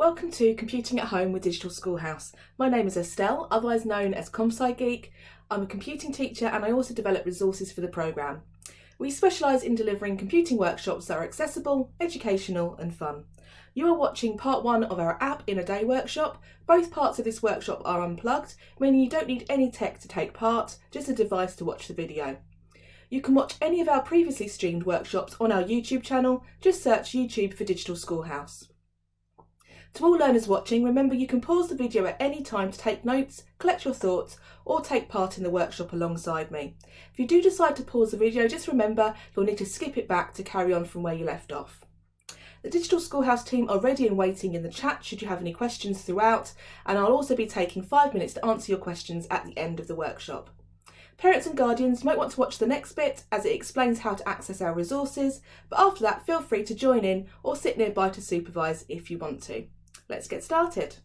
Welcome to Computing at Home with Digital Schoolhouse. My name is Estelle, otherwise known as ComSci Geek. I'm a computing teacher and I also develop resources for the programme. We specialise in delivering computing workshops that are accessible, educational and fun. You are watching part 1 of our App in a Day workshop. Both parts of this workshop are unplugged, meaning you don't need any tech to take part, just a device to watch the video. You can watch any of our previously streamed workshops on our YouTube channel. Just search YouTube for Digital Schoolhouse. To all learners watching, remember you can pause the video at any time to take notes, collect your thoughts, or take part in the workshop alongside me. If you do decide to pause the video, just remember you'll need to skip it back to carry on from where you left off. The Digital Schoolhouse team are ready and waiting in the chat should you have any questions throughout, and I'll also be taking 5 minutes to answer your questions at the end of the workshop. Parents and guardians might want to watch the next bit as it explains how to access our resources, but after that feel free to join in or sit nearby to supervise if you want to. Let's get started.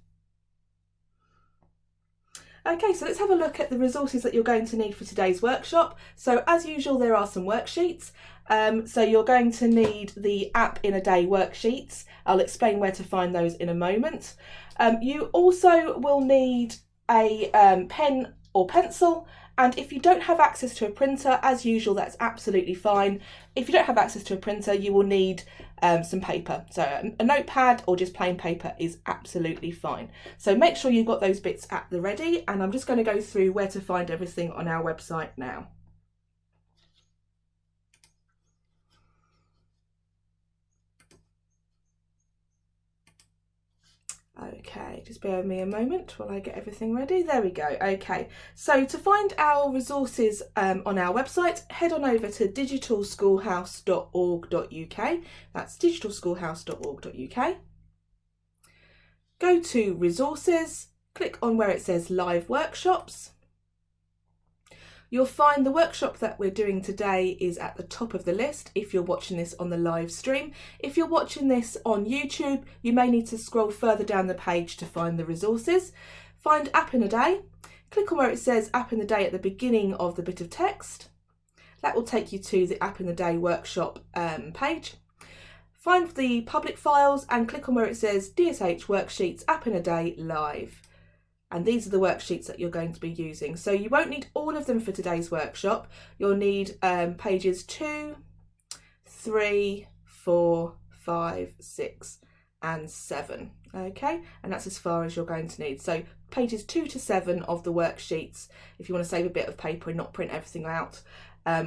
Okay, so let's have a look at the resources that you're going to need for today's workshop. So as usual, there are some worksheets. So you're going to need the App in a Day worksheets. I'll explain where to find those in a moment. You also will need a pen or pencil. And if you don't have access to a printer, as usual, that's absolutely fine. If you don't have access to a printer, you will need some paper. So a notepad or just plain paper is absolutely fine. So make sure you've got those bits at the ready, and I'm just going to go through where to find everything on our website now. Okay, just bear with me a moment while I get everything ready. There we go. Okay, so to find our resources on our website, head on over to digitalschoolhouse.org.uk. That's digitalschoolhouse.org.uk. Go to resources, click on where it says live workshops. You'll find the workshop that we're doing today is at the top of the list if you're watching this on the live stream. If you're watching this on YouTube, you may need to scroll further down the page to find the resources. Find App in a Day, click on where it says App in the Day at the beginning of the bit of text. That will take you to the App in the Day workshop page. Find the public files and click on where it says DSH Worksheets App in a Day Live. And these are the worksheets that you're going to be using. So you won't need all of them for today's workshop. You'll need pages 2, 3, 4, 5, 6 and 7. Okay, and that's as far as you're going to need. So pages 2 to 7 of the worksheets, if you want to save a bit of paper and not print everything out.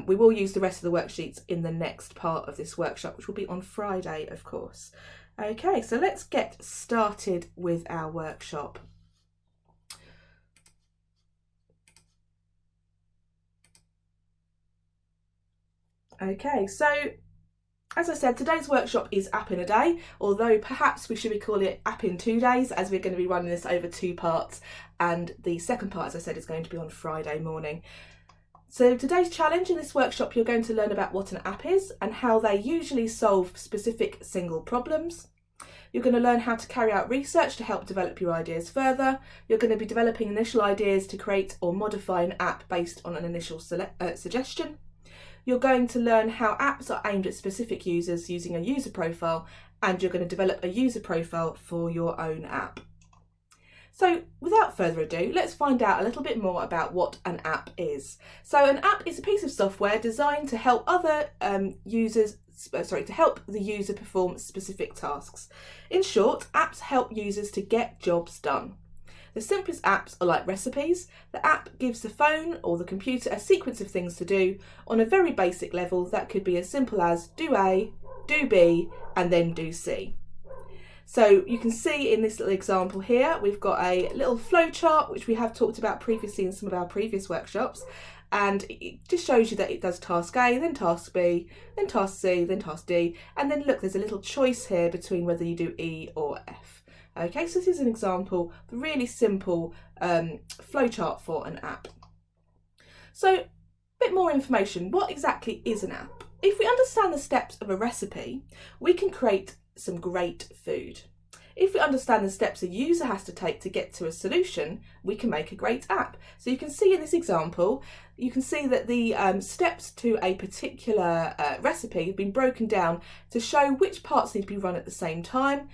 We will use the rest of the worksheets in the next part of this workshop, which will be on Friday, of course. Okay, so let's get started with our workshop. Okay, so as I said, today's workshop is App in a Day, although perhaps we should be calling it App in 2 days, as we're going to be running this over 2 parts, and the second part, as I said, is going to be on Friday morning. So today's challenge in this workshop, you're going to learn about what an app is and how they usually solve specific single problems. You're going to learn how to carry out research to help develop your ideas further. You're going to be developing initial ideas to create or modify an app based on an initial suggestion. You're going to learn how apps are aimed at specific users using a user profile, and you're going to develop a user profile for your own app. So without further ado, let's find out a little bit more about what an app is. So an app is a piece of software designed to help to help the user perform specific tasks. In short, apps help users to get jobs done. The simplest apps are like recipes. The app gives the phone or the computer a sequence of things to do on a very basic level that could be as simple as do A, do B, and then do C. So you can see in this little example here, we've got a little flow chart, which we have talked about previously in some of our previous workshops. And it just shows you that it does task A, then task B, then task C, then task D. And then look, there's a little choice here between whether you do E or F. Okay, so this is an example of a really simple flowchart for an app. So, a bit more information. What exactly is an app? If we understand the steps of a recipe, we can create some great food. If we understand the steps a user has to take to get to a solution, we can make a great app. So you can see in this example, you can see that the steps to a particular recipe have been broken down to show which parts need to be run at the same time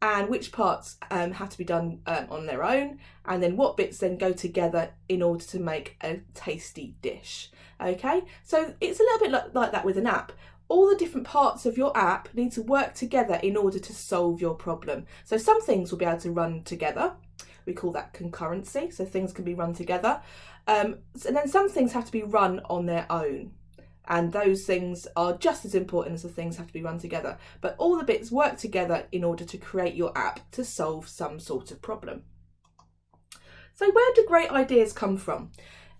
and which parts have to be done on their own, and then what bits then go together in order to make a tasty dish. Okay, so it's a little bit like that with an app. All the different parts of your app need to work together in order to solve your problem. So some things will be able to run together. We call that concurrency, so things can be run together. And then some things have to be run on their own. And those things are just as important as the things have to be run together. But all the bits work together in order to create your app to solve some sort of problem. So where do great ideas come from?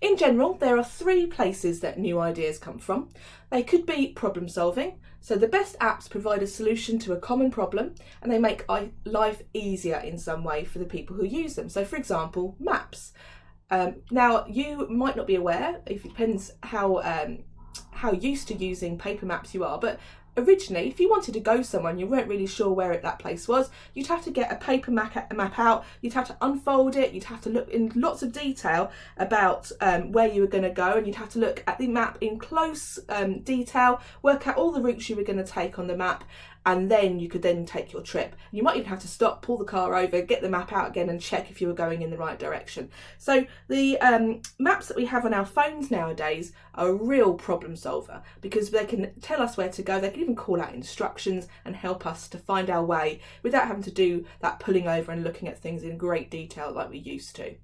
In general, there are 3 places that new ideas come from. They could be problem solving. So the best apps provide a solution to a common problem, and they make life easier in some way for the people who use them. So for example, maps. Now you might not be aware, it depends how used to using paper maps you are, but originally if you wanted to go somewhere and you weren't really sure where that place was, you'd have to get a paper map out, you'd have to unfold it, you'd have to look in lots of detail about where you were going to go, and you'd have to look at the map in close detail, work out all the routes you were going to take on the map, and then you could then take your trip. You might even have to stop, pull the car over, get the map out again and check if you were going in the right direction. So the maps that we have on our phones nowadays are a real problem solver, because they can tell us where to go, they can even call out instructions and help us to find our way without having to do that pulling over and looking at things in great detail like we used to.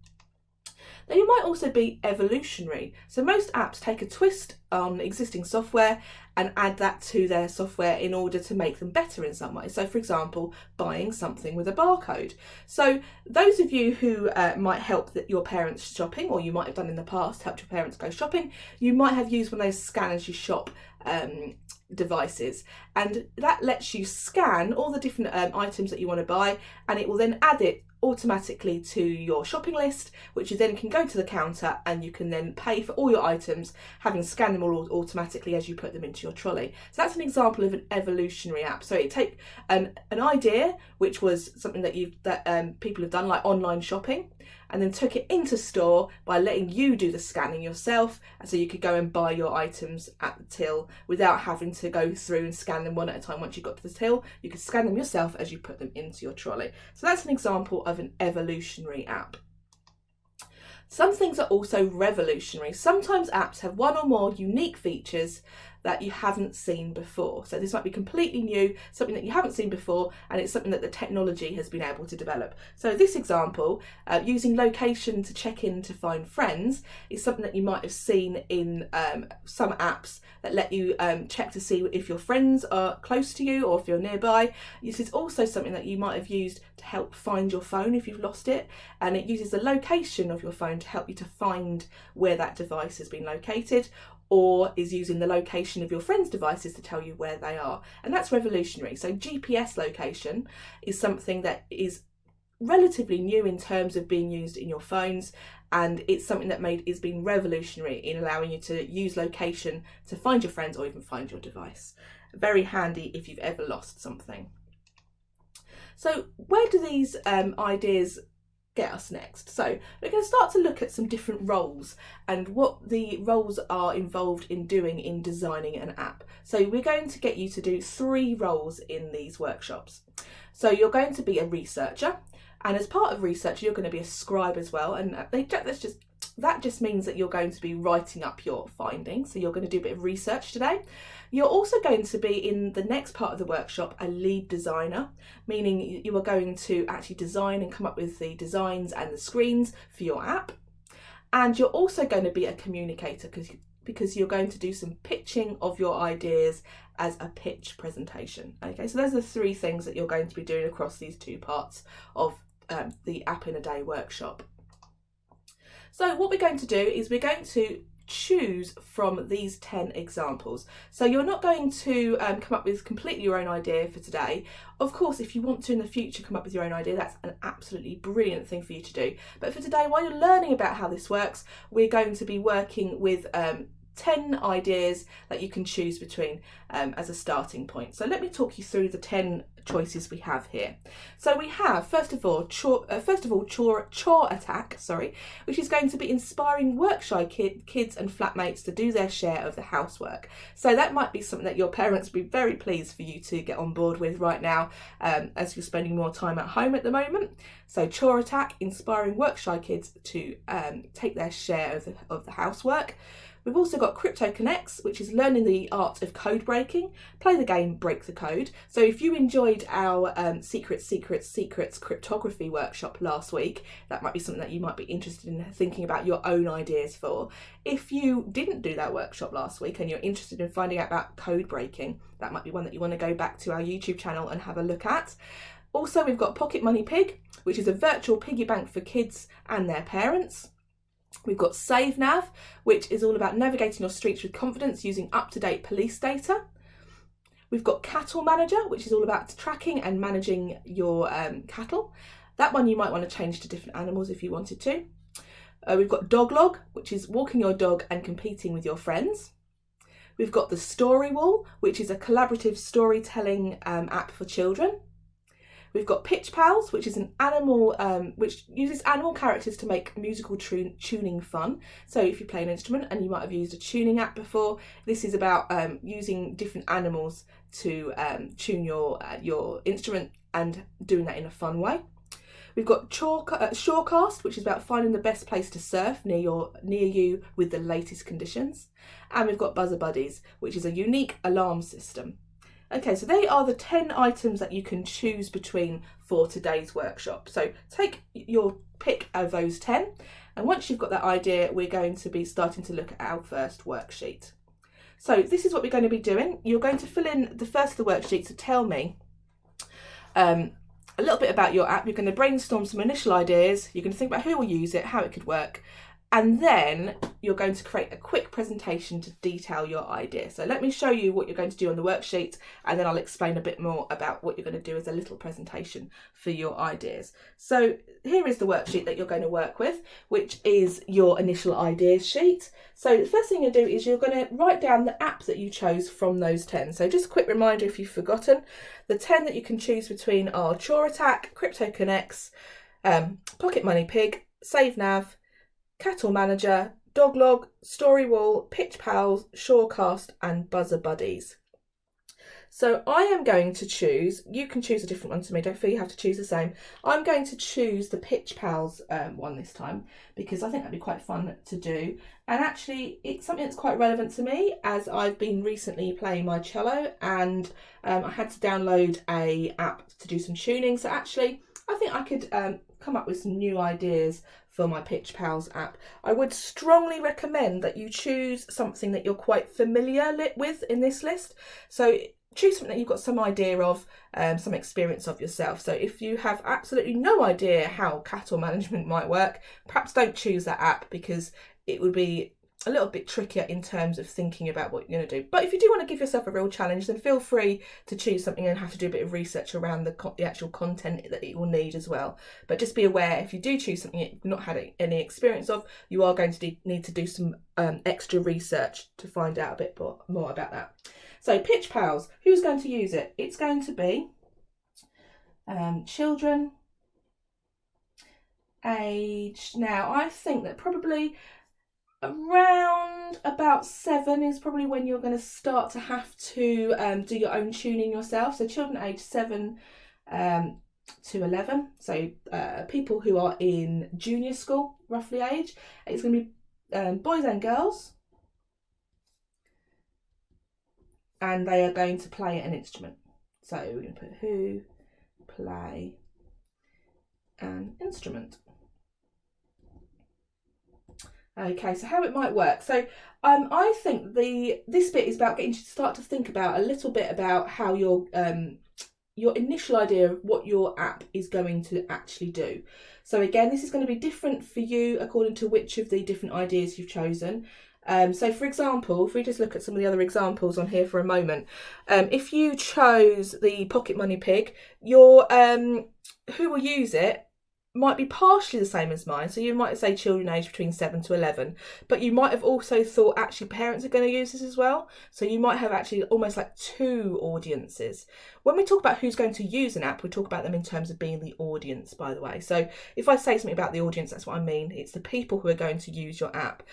They might also be evolutionary. So most apps take a twist on existing software and add that to their software in order to make them better in some way. So for example, buying something with a barcode. So those of you who might help your parents shopping, or you might have done in the past, helped your parents go shopping, you might have used one of those scan as you shop devices, and that lets you scan all the different items that you want to buy, and it will then add it automatically to your shopping list, which you then can go to the counter and you can then pay for all your items, having scanned them all automatically as you put them into your trolley. So that's an example of an evolutionary app. So it take an idea, which was something that people have done, like online shopping, and then took it into store by letting you do the scanning yourself, and so you could go and buy your items at the till without having to go through and scan them one at a time. Once you got to the till, you could scan them yourself as you put them into your trolley. So that's an example of an evolutionary app. Some things are also revolutionary. Sometimes apps have one or more unique features that you haven't seen before. So this might be completely new, something that you haven't seen before, and it's something that the technology has been able to develop. So this example, using location to check in to find friends, is something that you might have seen in some apps that let you check to see if your friends are close to you or if you're nearby. This is also something that you might have used to help find your phone if you've lost it, and it uses the location of your phone to help you to find where that device has been located, or is using the location of your friends' devices to tell you where they are. And that's revolutionary. So GPS location is something that is relatively new in terms of being used in your phones, and it's something that is being revolutionary in allowing you to use location to find your friends or even find your device. Very handy if you've ever lost something. So where do these ideas get us next? So we're going to start to look at some different roles and what the roles are involved in doing in designing an app. So we're going to get you to do 3 roles in these workshops. So you're going to be a researcher, and as part of research you're going to be a scribe as well, and that just means that you're going to be writing up your findings. So you're going to do a bit of research today. You're also going to be, in the next part of the workshop, a lead designer, meaning you are going to actually design and come up with the designs and the screens for your app. And you're also going to be a communicator, because you're going to do some pitching of your ideas as a pitch presentation. Okay, so those are the 3 things that you're going to be doing across these 2 parts of the App in a Day workshop. So what we're going to do is we're going to choose from these 10 examples. So you're not going to come up with completely your own idea for today. Of course, if you want to in the future come up with your own idea, that's an absolutely brilliant thing for you to do. But for today, while you're learning about how this works, we're going to be working with 10 ideas that you can choose between as a starting point. So let me talk you through the 10 choices we have here. So we have first of all chore attack, which is going to be inspiring work-shy kids and flatmates to do their share of the housework. So that might be something that your parents would be very pleased for you to get on board with right now, as you're spending more time at home at the moment. So chore attack, inspiring work-shy kids to take their share of the housework. We've also got Crypto Connects, which is learning the art of code breaking. Play the game, break the code. So if you enjoyed our Secrets cryptography workshop last week, that might be something that you might be interested in thinking about your own ideas for. If you didn't do that workshop last week and you're interested in finding out about code breaking, that might be one that you want to go back to our YouTube channel and have a look at. Also, we've got Pocket Money Pig, which is a virtual piggy bank for kids and their parents. We've got Save Nav, which is all about navigating your streets with confidence using up-to-date police data. We've got Cattle Manager, which is all about tracking and managing your cattle. That one you might want to change to different animals if you wanted to. We've got Dog Log, which is walking your dog and competing with your friends. We've got the Story Wall, which is a collaborative storytelling app for children. We've got Pitch Pals, which is an animal, which uses animal characters to make musical tuning fun. So if you play an instrument and you might have used a tuning app before, this is about using different animals to tune your instrument and doing that in a fun way. We've got Shorecast, which is about finding the best place to surf near you with the latest conditions. And we've got Buzzer Buddies, which is a unique alarm system. Okay, so they are the 10 items that you can choose between for today's workshop. So take your pick of those 10, and once you've got that idea, we're going to be starting to look at our first worksheet. So this is what we're going to be doing. You're going to fill in the first of the worksheet to tell me a little bit about your app. You're going to brainstorm some initial ideas. You're going to think about who will use it, how it could work, and then you're going to create a quick presentation to detail your idea. So let me show you what you're going to do on the worksheet, and then I'll explain a bit more about what you're going to do as a little presentation for your ideas. So here is the worksheet that you're going to work with, which is your initial ideas sheet. So the first thing you do is you're going to write down the app that you chose from those 10. So just a quick reminder if you've forgotten, the 10 that you can choose between are Chore Attack, Crypto Connects, Pocket Money Pig, Save Nav, Cattle Manager, Dog Log, Story Wall, Pitch Pals, Shorecast and Buzzer Buddies. So I am going to choose, you can choose a different one to me, don't feel you have to choose the same. I'm going to choose the Pitch Pals one this time because I think that'd be quite fun to do. And actually it's something that's quite relevant to me as I've been recently playing my cello and I had to download a app to do some tuning. So actually I think I could come up with some new ideas for my Pitch Pals app. I would strongly recommend that you choose something that you're quite familiar with in this list. So choose something that you've got some idea of, some experience of yourself. So if you have absolutely no idea how cattle management might work, perhaps don't choose that app because it would be a little bit trickier in terms of thinking about what you're going to do. But if you do want to give yourself a real challenge, then feel free to choose something and have to do a bit of research around the actual content that it will need as well. But just be aware, if you do choose something you've not had any experience of, you are going to need to do some extra research to find out a bit more about that. So Pitch Pals, who's going to use it? It's going to be children aged, now I think that probably around about 7 is probably when you're going to start to have to do your own tuning yourself. So children aged 7 to 11. So people who are in junior school, roughly age. It's going to be boys and girls. And they are going to play an instrument. So we're going to put who play an instrument. Okay, so how it might work. So I think this bit is about getting you to start to think about a little bit about how your initial idea of what your app is going to actually do. So again, this is going to be different for you according to which of the different ideas you've chosen. So for example, if we just look at some of the other examples on here for a moment, if you chose the Pocket Money Pig, your who will use it might be partially the same as mine. So you might say children aged between 7 to 11, but you might have also thought actually parents are going to use this as well. So you might have actually almost like two audiences. When we talk about who's going to use an app, we talk about them in terms of being the audience, by the way. So if I say something about the audience, that's what I mean. It's the people who are going to use your app.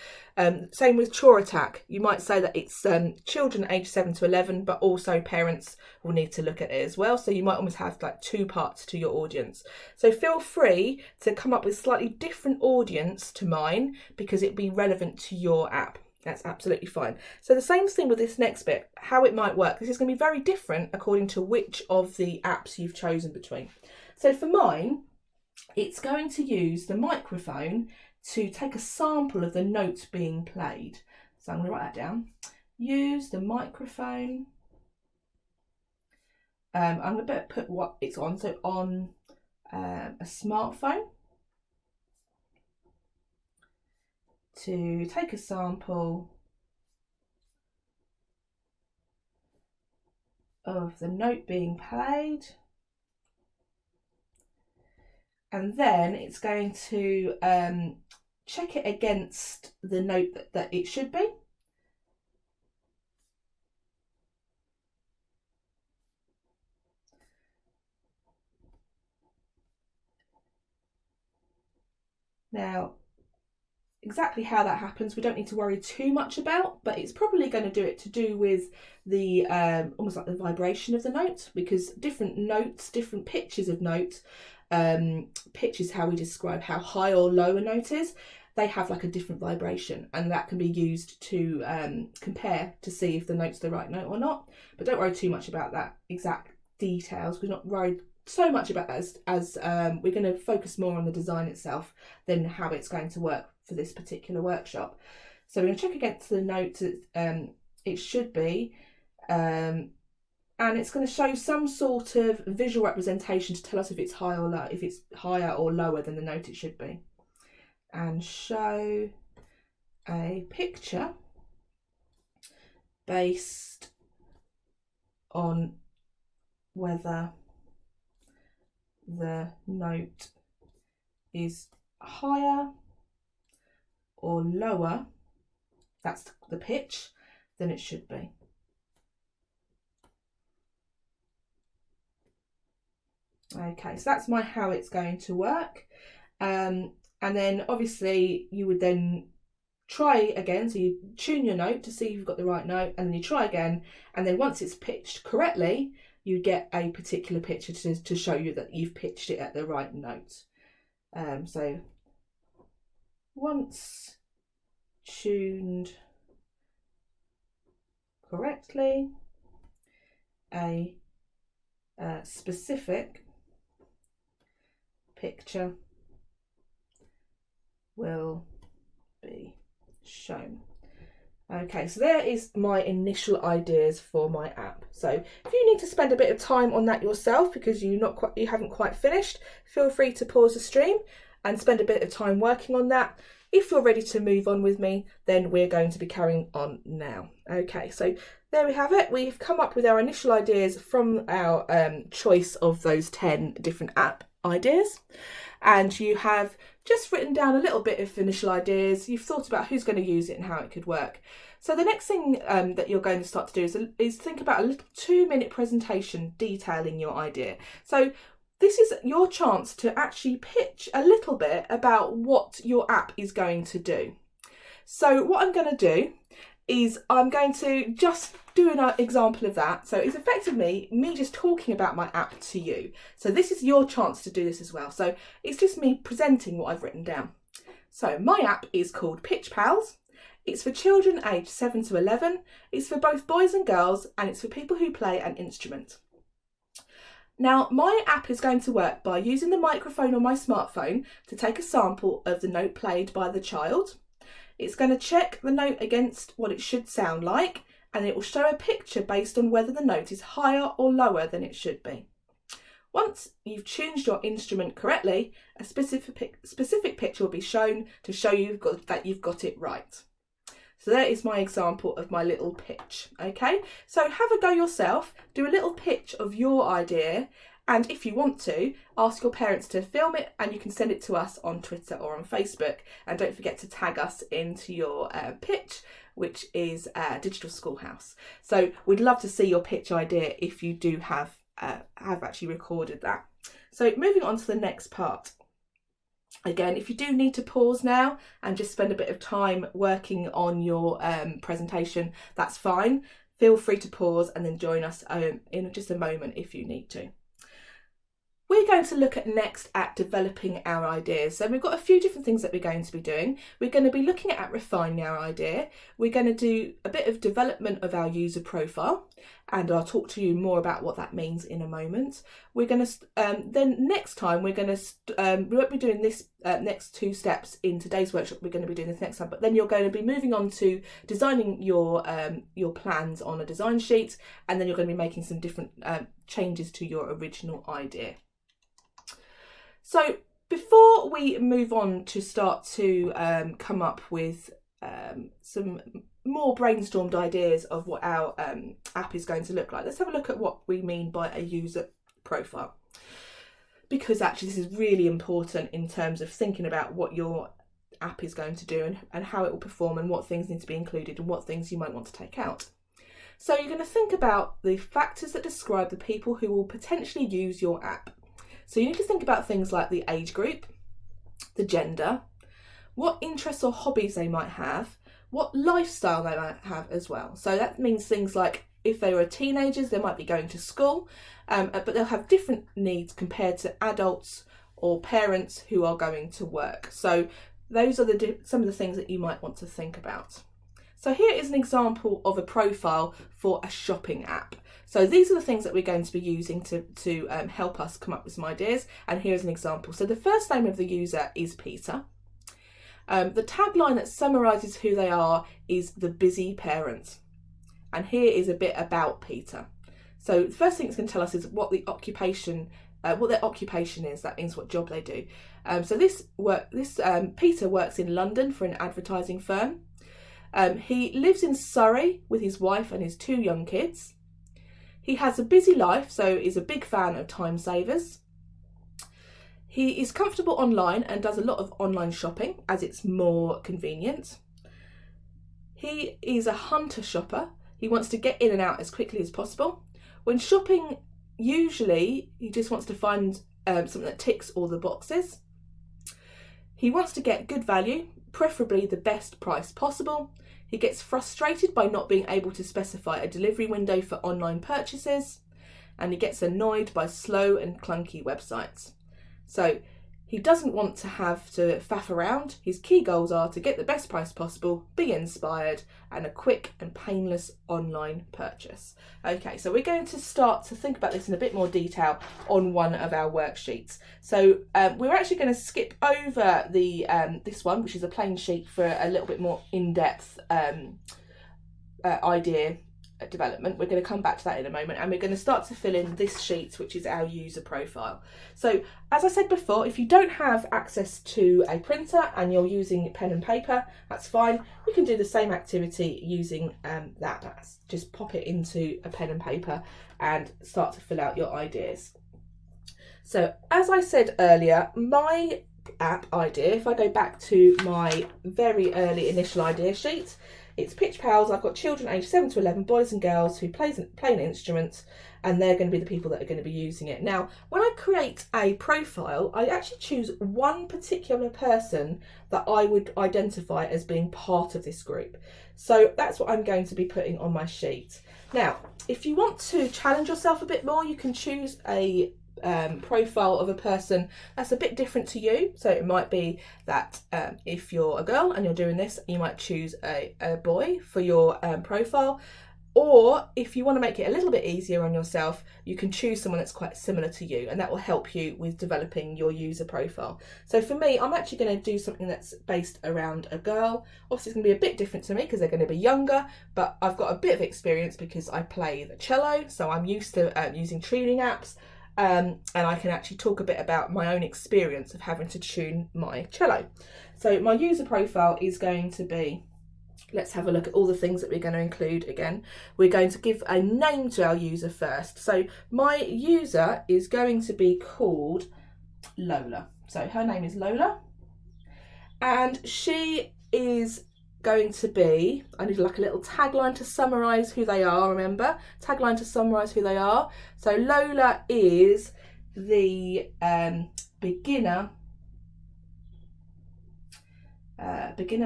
Same with Chore Attack. You might say that it's children aged 7 to 11, but also parents will need to look at it as well. So you might almost have like two parts to your audience. So feel free to come up with slightly different audience to mine because it'd be relevant to your app. That's absolutely fine. So the same thing with this next bit, how it might work. This is going to be very different according to which of the apps you've chosen between. So for mine, it's going to use the microphone to take a sample of the note being played. So I'm going to write that down. Use the microphone. I'm going to put what it's on. So on a smartphone to take a sample of the note being played. And then it's going to check it against the note that it should be. Now, exactly how that happens, we don't need to worry too much about, but it's probably going to do with the almost like the vibration of the note, because different notes, different pitches of note, pitch is how we describe how high or low a note is. They have like a different vibration, and that can be used to compare to see if the note's the right note or not. But don't worry too much about that exact details. We're not worried so much about that as we're going to focus more on the design itself than how it's going to work for this particular workshop. So we're going to check against the note it should be, and it's going to show some sort of visual representation to tell us if it's high or low, if it's higher or lower than the note it should be, and show a picture based on whether the note is higher or lower, that's the pitch, than it should be. Okay, so that's how it's going to work. And then obviously you would then try again, so you tune your note to see if you've got the right note, and then you try again, and then once it's pitched correctly, you get a particular picture to show you that you've pitched it at the right note. So once tuned correctly, a specific picture will be shown. Okay, so there is my initial ideas for my app. So if you need to spend a bit of time on that yourself because you haven't quite finished, feel free to pause the stream and spend a bit of time working on that. If you're ready to move on with me, then we're going to be carrying on now. Okay, so there we have it. We've come up with our initial ideas from our choice of those 10 different app ideas. And you have just written down a little bit of initial ideas. You've thought about who's going to use it and how it could work. So the next thing that you're going to start to do is think about a little 2-minute presentation detailing your idea. So this is your chance to actually pitch a little bit about what your app is going to do. So what I'm going to do is I'm going to just do an example of that. So it's effectively me just talking about my app to you. So this is your chance to do this as well. So it's just me presenting what I've written down. So my app is called Pitch Pals. It's for children aged 7 to 11. It's for both boys and girls, and it's for people who play an instrument. Now, my app is going to work by using the microphone on my smartphone to take a sample of the note played by the child. It's going to check the note against what it should sound like, and it will show a picture based on whether the note is higher or lower than it should be. Once you've tuned your instrument correctly, a specific picture will be shown to show that you've got it right. So there is my example of my little pitch. Okay, so have a go yourself, do a little pitch of your idea, And if you want to, ask your parents to film it, and you can send it to us on Twitter or on Facebook. And don't forget to tag us into your pitch, which is Digital Schoolhouse. So we'd love to see your pitch idea if you do have actually recorded that. So moving on to the next part. Again, if you do need to pause now and just spend a bit of time working on your presentation, that's fine. Feel free to pause and then join us in just a moment if you need to. We're going to look next at developing our ideas. So we've got a few different things that we're going to be doing. We're going to be looking at refining our idea. We're going to do a bit of development of our user profile, and I'll talk to you more about what that means in a moment. We're going to then next time we won't be doing this next two steps in today's workshop. We're going to be doing this next time, but then you're going to be moving on to designing your plans on a design sheet, and then you're going to be making some different changes to your original idea. So before we move on to start to come up with some more brainstormed ideas of what our app is going to look like, let's have a look at what we mean by a user profile. Because actually this is really important in terms of thinking about what your app is going to do and how it will perform, and what things need to be included and what things you might want to take out. So you're going to think about the factors that describe the people who will potentially use your app. So you need to think about things like the age group, the gender, what interests or hobbies they might have, what lifestyle they might have as well. So that means things like if they were teenagers, they might be going to school, but they'll have different needs compared to adults or parents who are going to work. So those are some of the things that you might want to think about. So here is an example of a profile for a shopping app. So these are the things that we're going to be using to help us come up with some ideas. And here's an example. So the first name of the user is Peter. The tagline that summarises who they are is the busy parent. And here is a bit about Peter. So the first thing it's going to tell us is what their occupation is. That means what job they do. So Peter works in London for an advertising firm. He lives in Surrey with his wife and his 2 young kids. He has a busy life, so is a big fan of time savers. He is comfortable online and does a lot of online shopping as it's more convenient. He is a hunter shopper. He wants to get in and out as quickly as possible. When shopping, usually he just wants to find something that ticks all the boxes. He wants to get good value, preferably the best price possible. He gets frustrated by not being able to specify a delivery window for online purchases, and he gets annoyed by slow and clunky websites. So he doesn't want to have to faff around. His key goals are to get the best price possible, be inspired, and a quick and painless online purchase. Okay, so we're going to start to think about this in a bit more detail on one of our worksheets. So we're actually going to skip over this one, which is a plain sheet, for a little bit more in-depth idea development. We're going to come back to that in a moment, and we're going to start to fill in this sheet, which is our user profile. So as I said before, if you don't have access to a printer and you're using pen and paper, that's fine. You can do the same activity using that. Just pop it into a pen and paper and start to fill out your ideas. So as I said earlier, my app idea, if I go back to my very early initial idea sheet, it's Pitch Pals. I've got children aged 7 to 11, boys and girls who play an instrument, and they're going to be the people that are going to be using it. Now, when I create a profile, I actually choose one particular person that I would identify as being part of this group. So that's what I'm going to be putting on my sheet. Now, if you want to challenge yourself a bit more, you can choose a profile of a person that's a bit different to you. So it might be that if you're a girl and you're doing this, you might choose a boy for your profile. Or if you want to make it a little bit easier on yourself, you can choose someone that's quite similar to you, and that will help you with developing your user profile. So for me, I'm actually going to do something that's based around a girl. Obviously it's going to be a bit different to me because they're going to be younger, but I've got a bit of experience because I play the cello, so I'm used to using tuning apps. And I can actually talk a bit about my own experience of having to tune my cello. So my user profile is going to be let's have a look at all the things that we're going to include again. We're going to give a name to our user first. So my user is going to be called Lola. So her name is Lola, and she is going to be, I need like a little tagline to summarise who they are, remember? Tagline to summarise who they are. So Lola is the beginner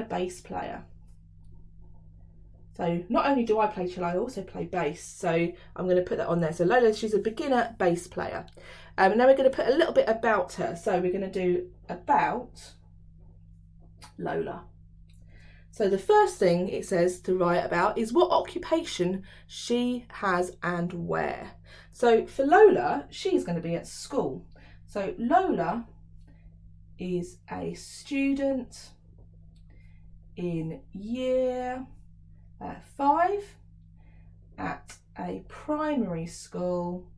bass player. So not only do I play cello, I also play bass. So I'm going to put that on there. So Lola, she's a beginner bass player. And now we're going to put a little bit about her. So we're going to do about Lola. So the first thing it says to write about is what occupation she has and where. So for Lola, she's going to be at school. So Lola is a student in year 5 at a primary school,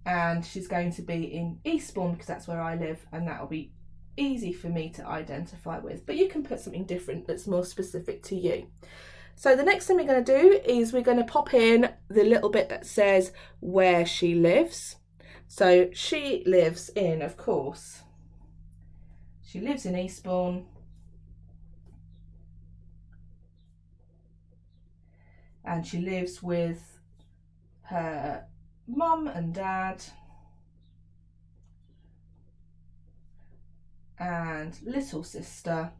and she's going to be in Eastbourne because that's where I live, and that will be easy for me to identify with, but you can put something different that's more specific to you. So the next thing we're going to do is we're going to pop in the little bit that says where she lives. So she lives in, of course, she lives in Eastbourne, and she lives with her mum and dad and little sister.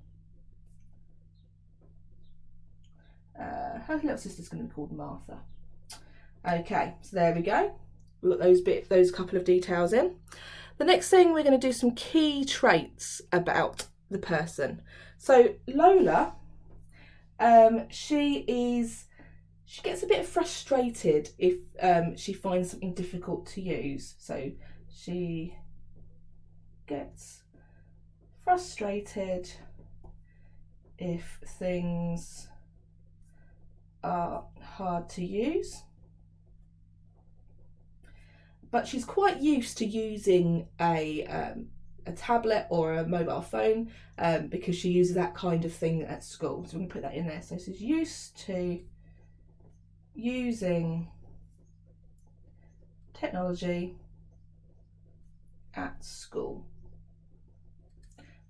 Her little sister's going to be called Martha. Okay, so there we go. We've got those couple of details in. The next thing, we're going to do some key traits about the person. So Lola, she gets a bit frustrated if she finds something difficult to use. So she gets frustrated if things are hard to use. But she's quite used to using a tablet or a mobile phone because she uses that kind of thing at school. So we can put that in there. So she's used to using technology at school.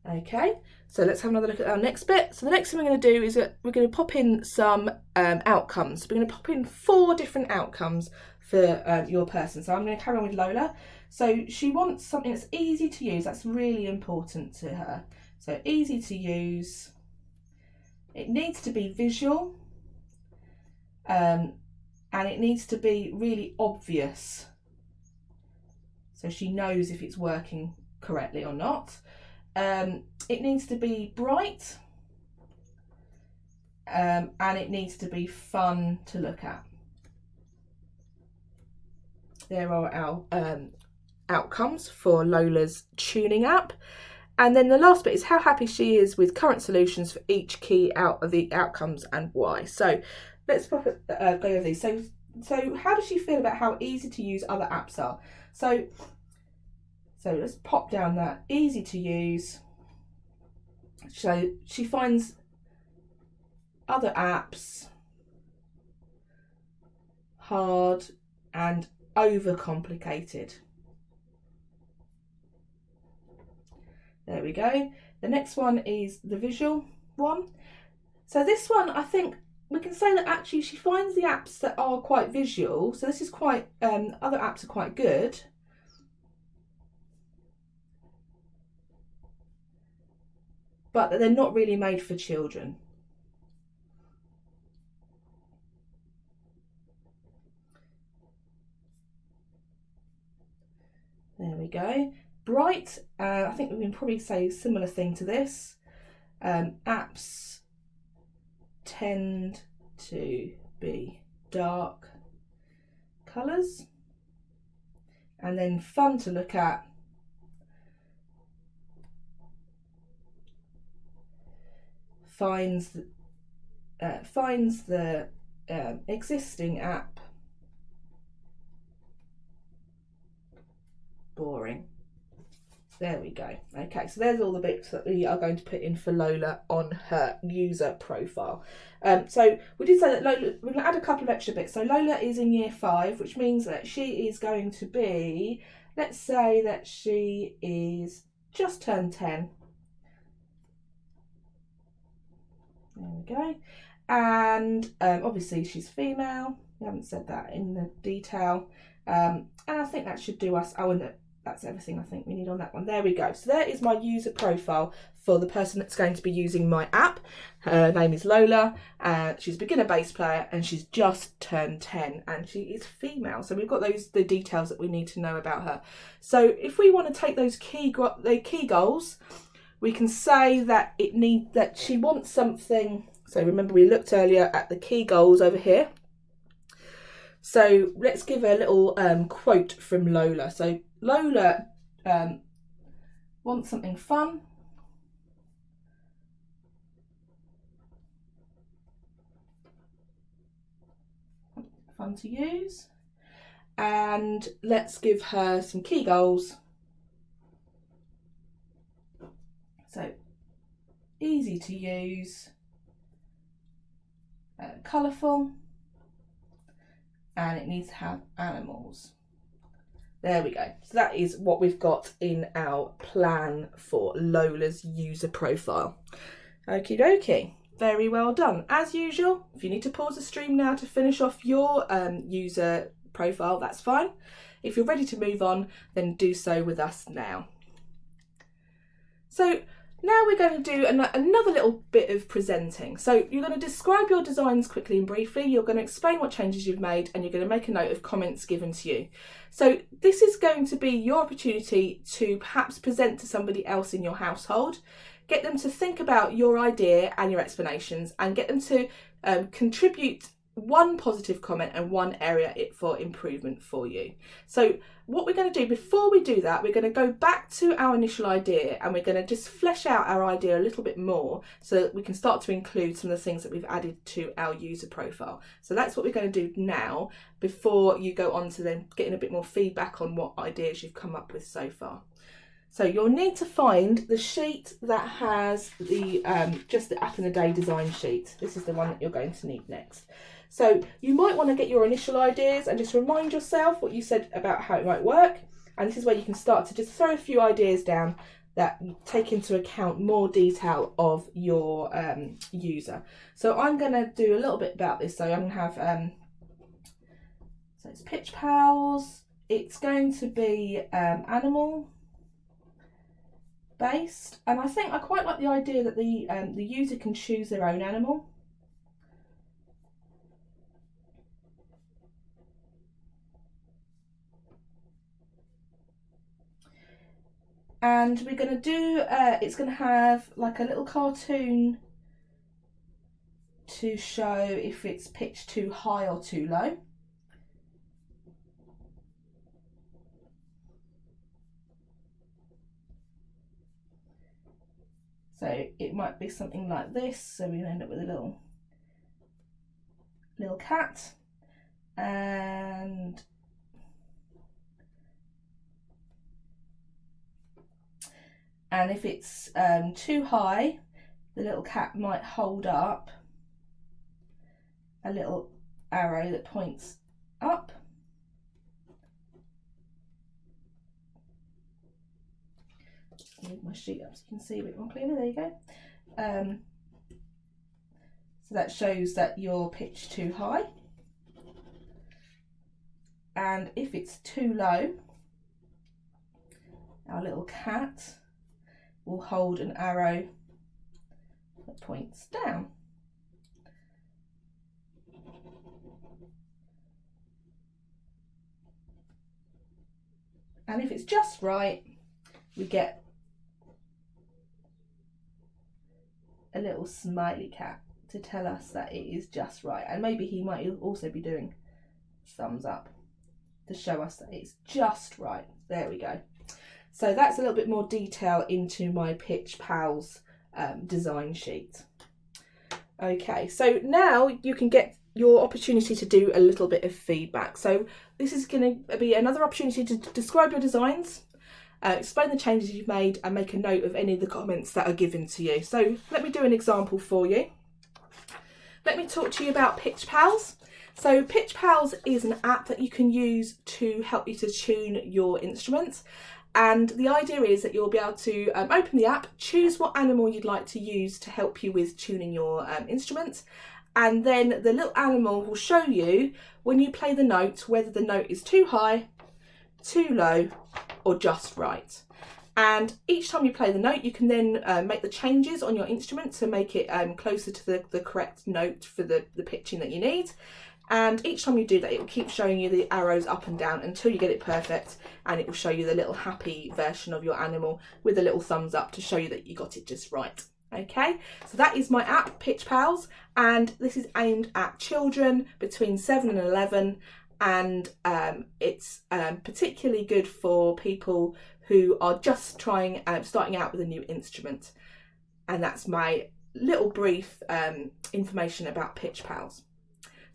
Okay, so let's have another look at our next bit. So the next thing we're going to do is we're going to pop in some outcomes. We're going to pop in 4 different outcomes for your person. So I'm going to carry on with Lola. So she wants something that's easy to use. That's really important to her. So easy to use. It needs to be visual. And it needs to be really obvious, so she knows if it's working correctly or not. It needs to be bright, and it needs to be fun to look at. There are our outcomes for Lola's tuning app. And then the last bit is how happy she is with current solutions for each key out of the outcomes and why. So let's go over these. So how does she feel about how easy to use other apps are? So let's pop down that easy to use. So she finds other apps hard and overcomplicated. There we go. The next one is the visual one. So this one, I think we can say that actually she finds the apps that are quite visual. So this is quite, other apps are quite good. But that they're not really made for children. There we go. Bright, I think we can probably say a similar thing to this. Apps tend to be dark colours. And then fun to look at. Finds the existing app boring. There we go. Okay, so there's all the bits that we are going to put in for Lola on her user profile. So we did say that Lola, we're going to add a couple of extra bits. So Lola is in year 5, which means that she is going to be, let's say that she is just turned 10. There we go. And obviously she's female. We haven't said that in the detail. And I think that should do us. Oh, and that's everything I think we need on that one. There we go. So there is my user profile for the person that's going to be using my app. Her name is Lola. She's a beginner bass player and she's just turned 10 and she is female. So we've got the details that we need to know about her. So if we want to take those key goals, we can say that she wants something. So remember we looked earlier at the key goals over here. So let's give a little quote from Lola. So Lola wants something fun. Fun to use. And let's give her some key goals. So easy to use, colourful, and it needs to have animals. There we go. So that is what we've got in our plan for Lola's user profile. Okie dokie. Very well done. As usual, if you need to pause the stream now to finish off your user profile, that's fine. If you're ready to move on, then do so with us now. So now we're going to do another little bit of presenting. So you're going to describe your designs quickly and briefly. You're going to explain what changes you've made and you're going to make a note of comments given to you. So this is going to be your opportunity to perhaps present to somebody else in your household. Get them to think about your idea and your explanations and get them to contribute one positive comment and one area for improvement for you. So what we're going to do before we do that, we're going to go back to our initial idea and we're going to just flesh out our idea a little bit more so that we can start to include some of the things that we've added to our user profile. So that's what we're going to do now before you go on to then getting a bit more feedback on what ideas you've come up with so far. So you'll need to find the sheet that has the just the app in a day design sheet. This is the one that you're going to need next. So you might want to get your initial ideas and just remind yourself what you said about how it might work. And this is where you can start to just throw a few ideas down that take into account more detail of your user. So I'm going to do a little bit about this. So I'm going to have, so it's Pitch Pals. It's going to be animal based. And I think I quite like the idea that the user can choose their own animal. And we're going to do, it's going to have like a little cartoon to show if it's pitched too high or too low. So it might be something like this. So we're going to end up with a little cat. And if it's too high, the little cat might hold up a little arrow that points up. Move my sheet up so you can see a bit more clearly. There you go. So that shows that you're pitched too high. And if it's too low, our little cat will hold an arrow that points down. And if it's just right, we get a little smiley cat to tell us that it is just right. And maybe he might also be doing thumbs up to show us that it's just right. There we go. So that's a little bit more detail into my Pitch Pals design sheet. Okay, so now you can get your opportunity to do a little bit of feedback. So this is going to be another opportunity to describe your designs. explain the changes you've made and make a note of any of the comments that are given to you. So let me do an example for you. Let me talk to you about Pitch Pals. So Pitch Pals is an app that you can use to help you to tune your instruments. And the idea is that you'll be able to open the app, choose what animal you'd like to use to help you with tuning your instruments. And then the little animal will show you, when you play the note, whether the note is too high, too low, or just right. And each time you play the note, you can then make the changes on your instrument to make it closer to the correct note for the pitching that you need. And each time you do that, it will keep showing you the arrows up and down until you get it perfect, and it will show you the little happy version of your animal with a little thumbs up to show you that you got it just right. Okay, so that is my app, Pitch Pals, and this is aimed at children between 7 and 11, and it's particularly good for people who are just starting out with a new instrument. And that's my little brief information about Pitch Pals.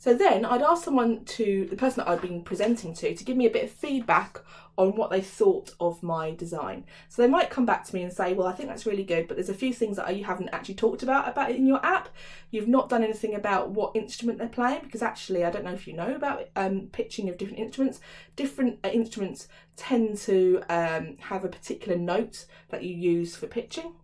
So then I'd ask the person that I've been presenting to give me a bit of feedback on what they thought of my design. So they might come back to me and say, well, I think that's really good, but there's a few things that you haven't actually talked about it in your app. You've not done anything about what instrument they're playing, because actually, I don't know if you know about pitching of different instruments. Different instruments tend to have a particular note that you use for pitching.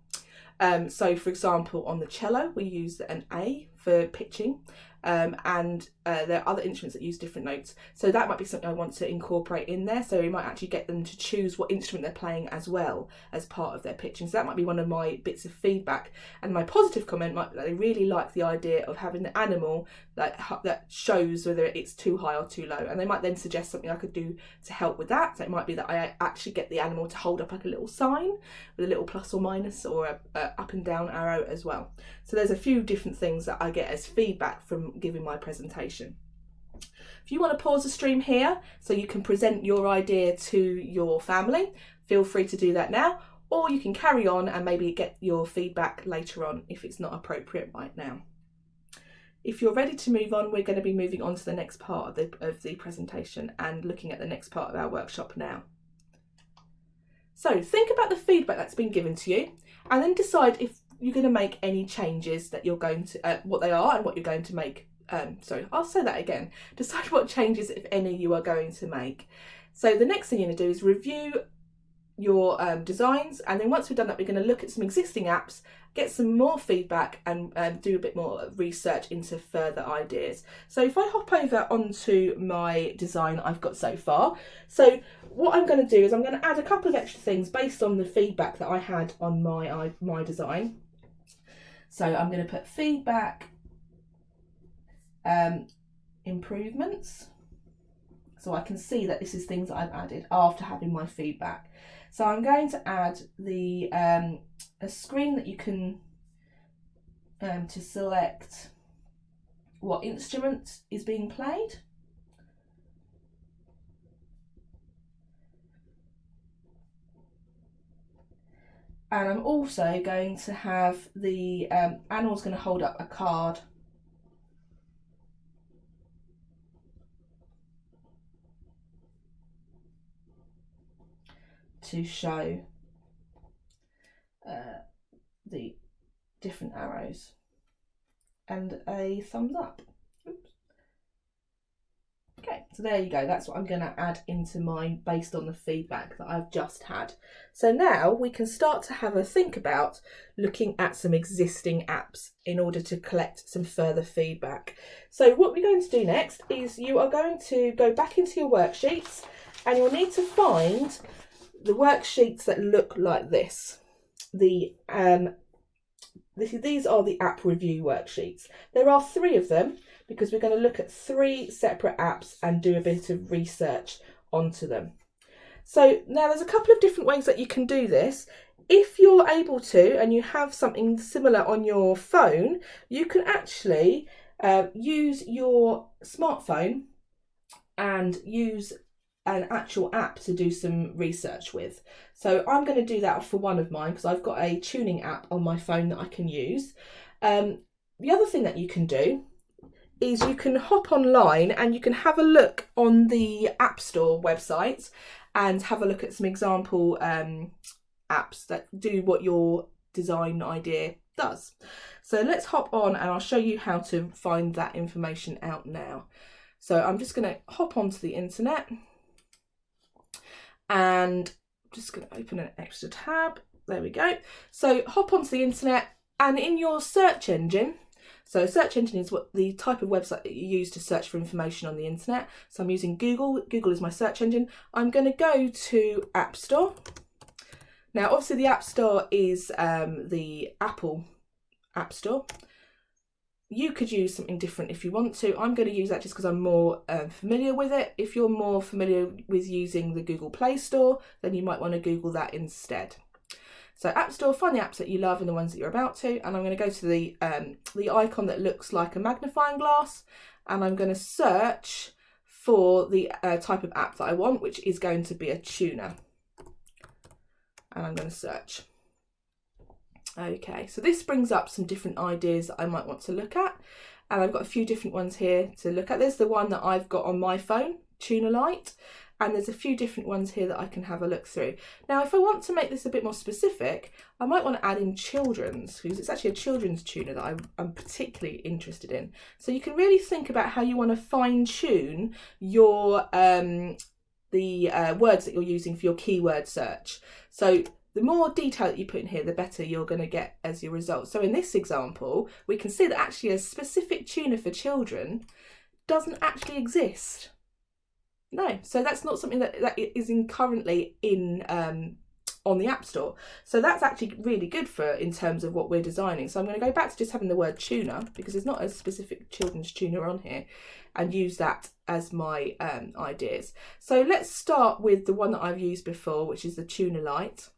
So for example, on the cello, we use an A for pitching. And there are other instruments that use different notes. So that might be something I want to incorporate in there. So we might actually get them to choose what instrument they're playing as well as part of their pitching. So that might be one of my bits of feedback. And my positive comment might be that they really like the idea of having the animal that shows whether it's too high or too low. And they might then suggest something I could do to help with that. So it might be that I actually get the animal to hold up like a little sign with a little plus or minus, or a up and down arrow as well. So there's a few different things that I get as feedback from giving my presentation. If you want to pause the stream here so you can present your idea to your family, feel free to do that now, or you can carry on and maybe get your feedback later on if it's not appropriate right now. If you're ready to move on, we're going to be moving on to the next part of the presentation and looking at the next part of our workshop now. So think about the feedback that's been given to you, and then decide if you're going to make any changes that you're going to, what they are and what you're going to make. Sorry, I'll say that again. Decide what changes, if any, you are going to make. So the next thing you're going to do is review your designs, and then once we've done that, we're going to look at some existing apps, get some more feedback, and do a bit more research into further ideas. So if I hop over onto my design I've got so far, so what I'm going to do is I'm going to add a couple of extra things based on the feedback that I had on my design. So I'm going to put feedback, improvements, so I can see that this is things that I've added after having my feedback. So I'm going to add the a screen that you can to select what instrument is being played. And I'm also going to have the animal's going to hold up a card to show the different arrows, and a thumbs up. Oops. Okay, so there you go. That's what I'm going to add into mine based on the feedback that I've just had. So now we can start to have a think about looking at some existing apps in order to collect some further feedback. So what we're going to do next is you are going to go back into your worksheets, and you'll need to find the worksheets that look like this. These are the app review worksheets. There are 3 of them, because we're going to look at 3 separate apps and do a bit of research onto them. So now there's a couple of different ways that you can do this. If you're able to, and you have something similar on your phone, you can actually use your smartphone and use an actual app to do some research with. So I'm going to do that for one of mine, because I've got a tuning app on my phone that I can use. The other thing that you can do is you can hop online and you can have a look on the App Store website, and have a look at some example apps that do what your design idea does. So let's hop on and I'll show you how to find that information out now. So I'm just going to hop onto the internet and I'm just going to open an extra tab. There we go. So hop onto the internet, and in your search engine, so search engine is what the type of website that you use to search for information on the internet. So I'm using Google. Google is my search engine. I'm going to go to App Store. Now, obviously the App Store is the Apple App Store. You could use something different if you want to. I'm going to use that just because I'm more familiar with it. If you're more familiar with using the Google Play Store, then you might want to Google that instead. So App Store, find the apps that you love and the ones that you're about to, and I'm going to go to the icon that looks like a magnifying glass, and I'm going to search for the type of app that I want, which is going to be a tuner. And I'm going to search. Okay, so this brings up some different ideas that I might want to look at, and I've got a few different ones here to look at. There's the one that I've got on my phone, Tuner Lite, and there's a few different ones here that I can have a look through. Now, if I want to make this a bit more specific, I might want to add in children's, because it's actually a children's tuner that I'm particularly interested in. So you can really think about how you want to fine tune your the words that you're using for your keyword search. So the more detail that you put in here, the better you're going to get as your result. So in this example, we can see that actually a specific tuner for children doesn't actually exist. No, so that's not something that is currently in on the App Store. So that's actually really good for in terms of what we're designing. So I'm going to go back to just having the word tuner, because there's not a specific children's tuner on here, and use that as my ideas. So let's start with the one that I've used before, which is the Tuner Lite.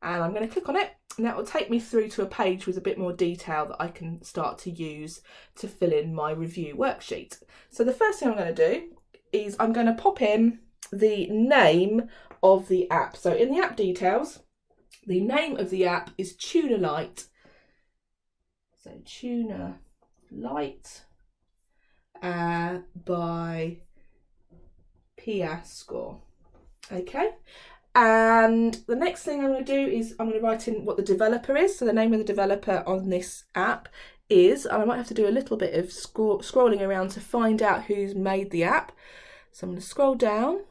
And I'm going to click on it, and that will take me through to a page with a bit more detail that I can start to use to fill in my review worksheet. So the first thing I'm going to do is I'm going to pop in the name of the app. So in the app details, the name of the app is Tuner Lite. So Tuner Lite by Score. Okay. And the next thing I'm going to do is I'm going to write in what the developer is. So the name of the developer on this app is, and I might have to do a little bit of scrolling around to find out who's made the app. So I'm going to scroll down.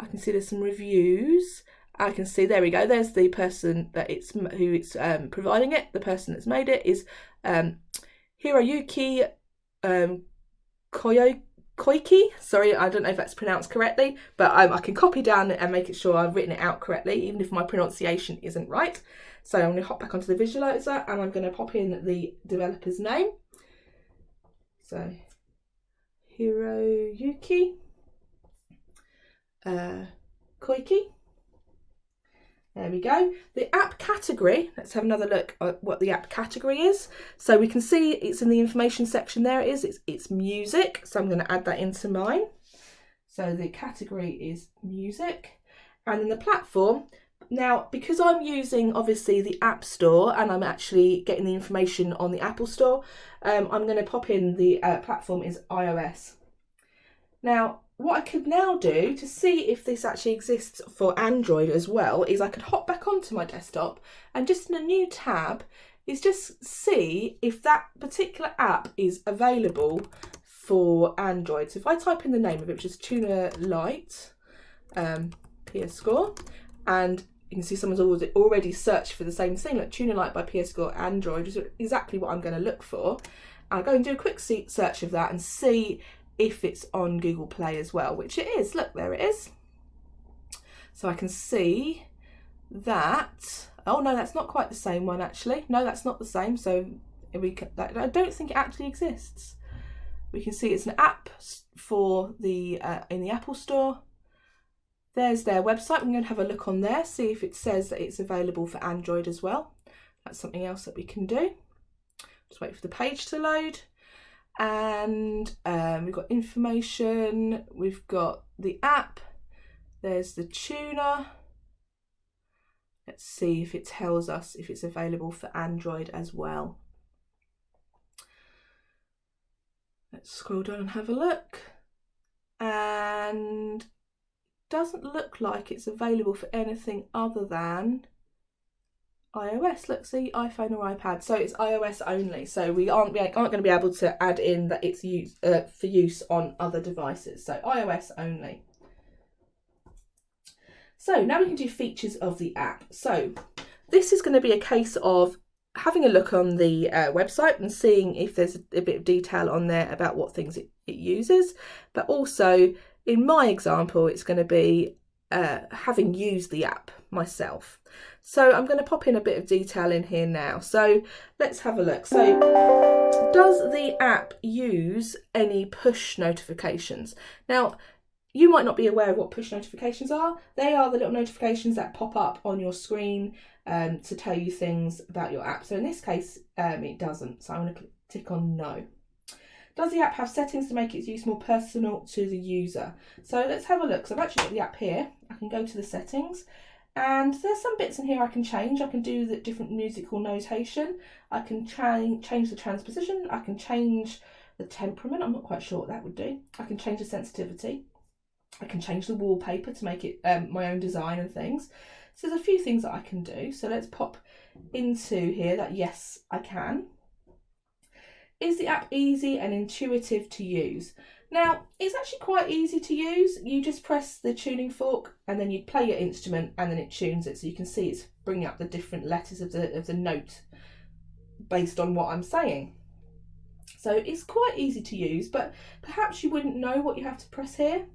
I can see there's some reviews. I can see, there we go, there's the person that who it's providing it. The person that's made it is Hiroyuki Koike. Sorry, I don't know if that's pronounced correctly, but I can copy down and make it sure I've written it out correctly, even if my pronunciation isn't right. So I'm going to hop back onto the visualizer, and I'm going to pop in the developer's name. So Hiroyuki Koike. There we go. The app category, let's have another look at what the app category is. So we can see it's in the information section. There it is. It's music. So I'm going to add that into mine. So the category is music. And then the platform, now because I'm using obviously the App Store and I'm actually getting the information on the Apple Store, I'm going to pop in the platform is iOS. Now, what I could now do to see if this actually exists for Android as well is I could hop back onto my desktop and just in a new tab is just see if that particular app is available for Android. So if I type in the name of it, which is Tuner Lite, Score, and you can see someone's already searched for the same thing, like Tuner Lite by Score Android, which is exactly what I'm going to look for. I'll go and do a quick search of that and see if it's on Google Play as well, which it is. Look, there it is. So I can see that. Oh no, that's not quite the same one actually. No, that's not the same. So I don't think it actually exists. We can see it's an app for the in the Apple Store. There's their website. I'm going to have a look on there, see if it says that it's available for Android as well. That's something else that we can do. Just wait for the page to load. And we've got information, we've got the app, there's the tuner. Let's see if it tells us if it's available for Android as well. Let's scroll down and have a look. And doesn't look like it's available for anything other than iOS. Look, see, iPhone or iPad. So it's iOS only. So we aren't going to be able to add in that it's used for use on other devices. So iOS only. So now we can do features of the app. So this is going to be a case of having a look on the website and seeing if there's a bit of detail on there about what things it uses. But also in my example, it's going to be having used the app myself. So I'm going to pop in a bit of detail in here now. So let's have a look. So does the app use any push notifications? Now, you might not be aware of what push notifications are. They are the little notifications that pop up on your screen to tell you things about your app. So in this case, it doesn't. So I'm going to tick on no. Does the app have settings to make its use more personal to the user? So let's have a look. So I've actually got the app here. I can go to the settings and there's some bits in here I can change. I can do the different musical notation. I can change the transposition. I can change the temperament. I'm not quite sure what that would do. I can change the sensitivity. I can change the wallpaper to make it my own design and things. So there's a few things that I can do. So let's pop into here that yes, I can. Is the app easy and intuitive to use? Now, it's actually quite easy to use. You just press the tuning fork and then you play your instrument and then it tunes it. So you can see it's bringing up the different letters of the note based on what I'm saying. So it's quite easy to use, but perhaps you wouldn't know what you have to press here.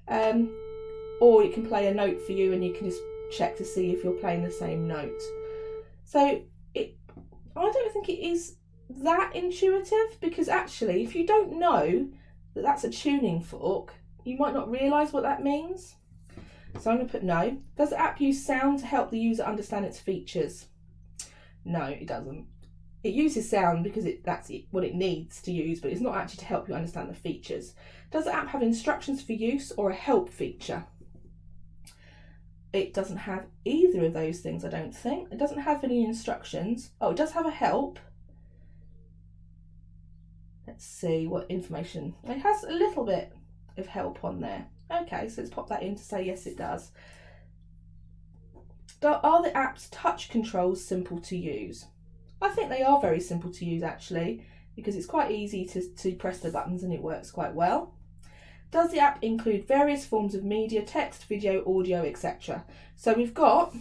Or it can play a note for you and you can just check to see if you're playing the same note. So I don't think it is that intuitive, because actually if you don't know that that's a tuning fork, you might not realise what that means. So I'm going to put no. Does the app use sound to help the user understand its features? No, it doesn't. It uses sound because that's what it needs to use, but it's not actually to help you understand the features. Does the app have instructions for use or a help feature? It doesn't have either of those things, I don't think. It doesn't have any instructions. Oh, it does have a help. Let's see what information. It has a little bit of help on there. Okay, so let's pop that in to say yes, it does. Are the app's touch controls simple to use? I think they are very simple to use actually, because it's quite easy to press the buttons and it works quite well. Does the app include various forms of media, text, video, audio, etc.? So we've got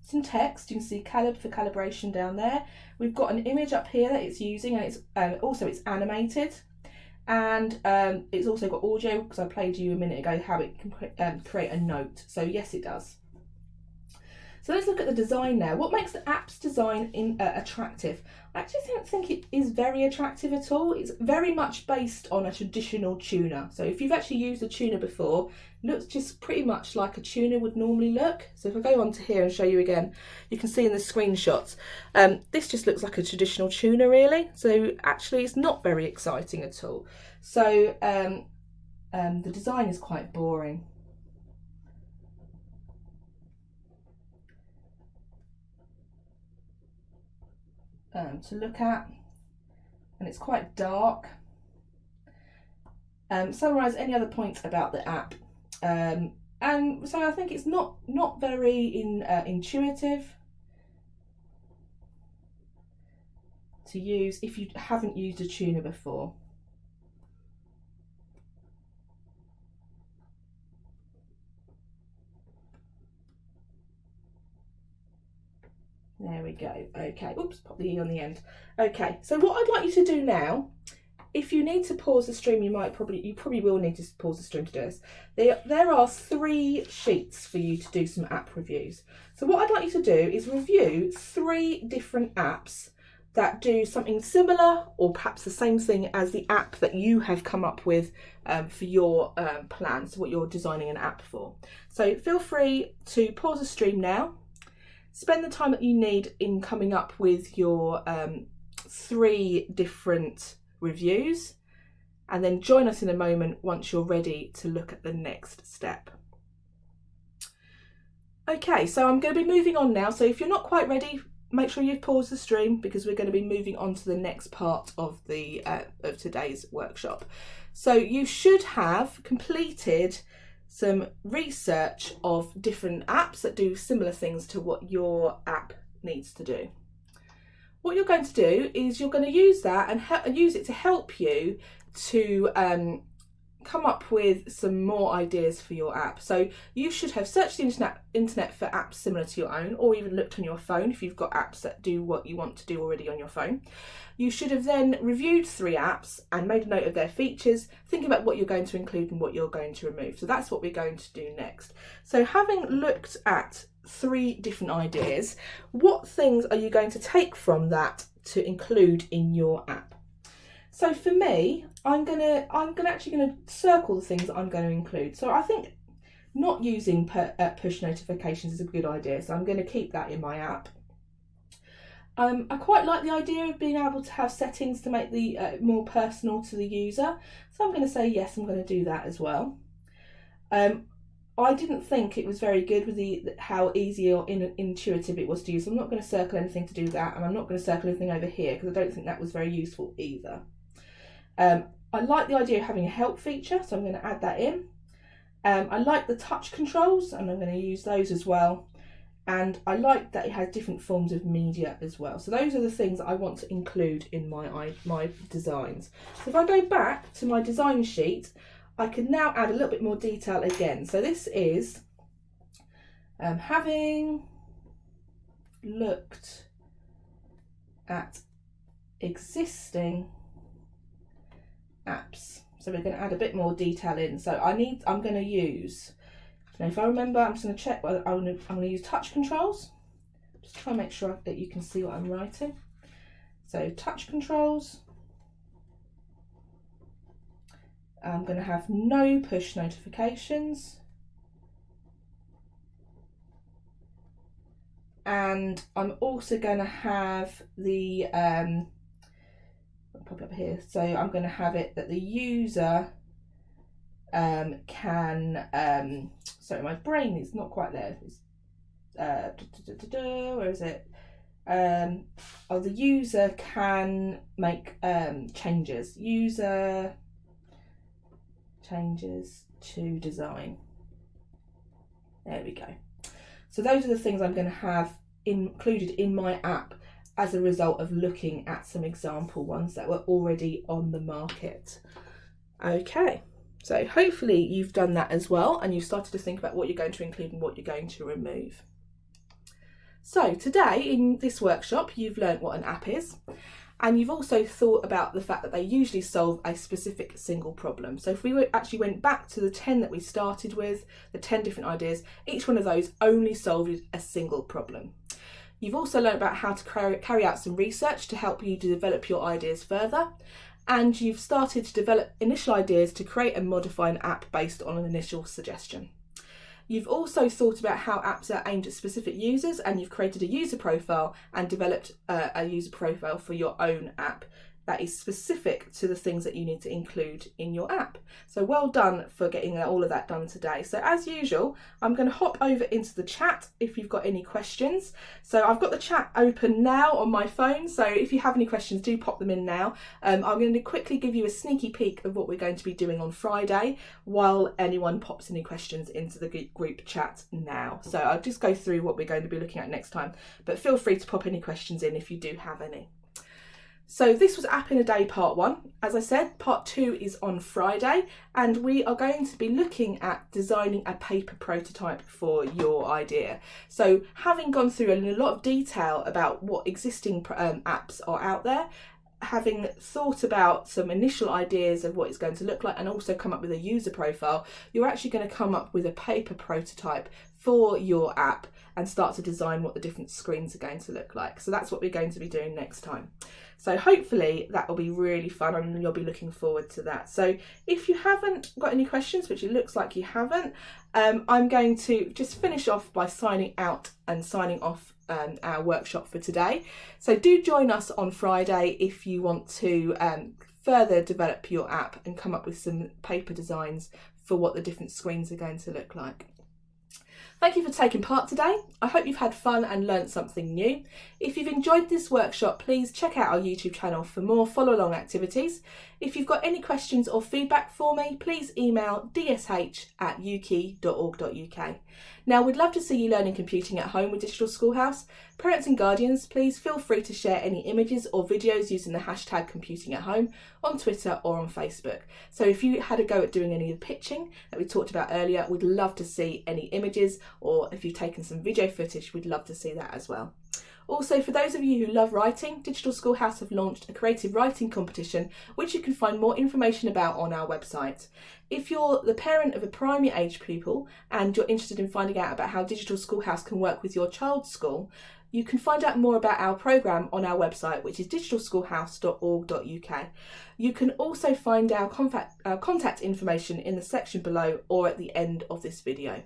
some text. You can see for calibration down there. We've got an image up here that it's using, and it's also it's animated, and it's also got audio, because I played you a minute ago how it can create a note. So yes, it does. So let's look at the design now. What makes the app's design attractive? I actually don't think it is very attractive at all. It's very much based on a traditional tuner. So if you've actually used a tuner before, it looks just pretty much like a tuner would normally look. So if I go on to here and show you again, you can see in the screenshots, this just looks like a traditional tuner really. So actually it's not very exciting at all. So the design is quite boring. To look at, and it's quite dark. Summarise any other points about the app, and so I think it's not very intuitive to use if you haven't used a tuner before. There we go. Okay, oops, pop the E on the end. Okay, so what I'd like you to do now, if you need to pause the stream, you probably will need to pause the stream to do this. There are 3 sheets for you to do some app reviews. So what I'd like you to do is review 3 different apps that do something similar or perhaps the same thing as the app that you have come up with for your plan, so what you're designing an app for. So feel free to pause the stream now. Spend the time that you need in coming up with your 3 different reviews, and then join us in a moment once you're ready to look at the next step. Okay, so I'm going to be moving on now. So if you're not quite ready, make sure you've paused the stream, because we're going to be moving on to the next part of the of today's workshop. So you should have completed some research of different apps that do similar things to what your app needs to do. What you're going to do is you're going to use that and use it to help you to come up with some more ideas for your app. So you should have searched the internet for apps similar to your own, or even looked on your phone if you've got apps that do what you want to do already on your phone. You should have then reviewed 3 apps and made a note of their features, thinking about what you're going to include and what you're going to remove. So that's what we're going to do next. So having looked at 3 different ideas, what things are you going to take from that to include in your app? So for me, I'm actually gonna circle the things that I'm going to include. So I think not using push notifications is a good idea. So I'm going to keep that in my app. I quite like the idea of being able to have settings to make the more personal to the user. So I'm going to say yes, I'm going to do that as well. I didn't think it was very good with how easy or intuitive it was to use. So I'm not going to circle anything to do that, and I'm not going to circle anything over here because I don't think that was very useful either. I like the idea of having a help feature, so I'm going to add that in. I like the touch controls, and I'm going to use those as well. And I like that it has different forms of media as well. So those are the things that I want to include in my designs. So if I go back to my design sheet, I can now add a little bit more detail again. So this is having looked at existing apps. So we're going to add a bit more detail in. So I'm going to use, now if I remember, I'm just going to check whether I'm going to use touch controls. Just try and make sure that you can see what I'm writing. So touch controls. I'm going to have no push notifications. And I'm also going to have the I'll pop up here. So I'm going to have it that the user can sorry, my brain is not quite there. It's, where is it? The user can make changes. User changes to design. There we go. So those are the things I'm going to have included in my app as a result of looking at some example ones that were already on the market. Okay, so hopefully you've done that as well, and you've started to think about what you're going to include and what you're going to remove. So today in this workshop, you've learned what an app is, and you've also thought about the fact that they usually solve a specific single problem. So if we actually went back to the 10 that we started with, the 10 different ideas, each one of those only solved a single problem. You've also learned about how to carry out some research to help you to develop your ideas further. And you've started to develop initial ideas to create and modify an app based on an initial suggestion. You've also thought about how apps are aimed at specific users, and you've created a user profile and developed a user profile for your own app that is specific to the things that you need to include in your app. So well done for getting all of that done today. So as usual, I'm going to hop over into the chat if you've got any questions. So I've got the chat open now on my phone, so if you have any questions, do pop them in now. I'm going to quickly give you a sneaky peek of what we're going to be doing on Friday while anyone pops any questions into the group chat now. So I'll just go through what we're going to be looking at next time, but feel free to pop any questions in if you do have any. So this was App in a Day Part 1. As I said, Part 2 is on Friday, and we are going to be looking at designing a paper prototype for your idea. So having gone through in a lot of detail about what existing apps are out there, having thought about some initial ideas of what it's going to look like and also come up with a user profile, you're actually going to come up with a paper prototype for your app and start to design what the different screens are going to look like. So that's what we're going to be doing next time. So hopefully that will be really fun and you'll be looking forward to that. So if you haven't got any questions, which it looks like you haven't, I'm going to just finish off by signing out and signing off our workshop for today. So do join us on Friday if you want to further develop your app and come up with some paper designs for what the different screens are going to look like. Thank you for taking part today. I hope you've had fun and learnt something new. If you've enjoyed this workshop, please check out our YouTube channel for more follow-along activities. If you've got any questions or feedback for me, please email dsh@uki.org.uk. Now, we'd love to see you learning computing at home with Digital Schoolhouse. Parents and guardians, please feel free to share any images or videos using the hashtag computing at home on Twitter or on Facebook. So if you had a go at doing any of the pitching that we talked about earlier, we'd love to see any images, or if you've taken some video footage, we'd love to see that as well. Also, for those of you who love writing, Digital Schoolhouse have launched a creative writing competition, which you can find more information about on our website. If you're the parent of a primary age pupil and you're interested in finding out about how Digital Schoolhouse can work with your child's school, you can find out more about our programme on our website, which is digitalschoolhouse.org.uk. You can also find our contact information in the section below or at the end of this video.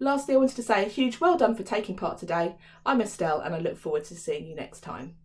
Lastly, I wanted to say a huge well done for taking part today. I'm Estelle and I look forward to seeing you next time.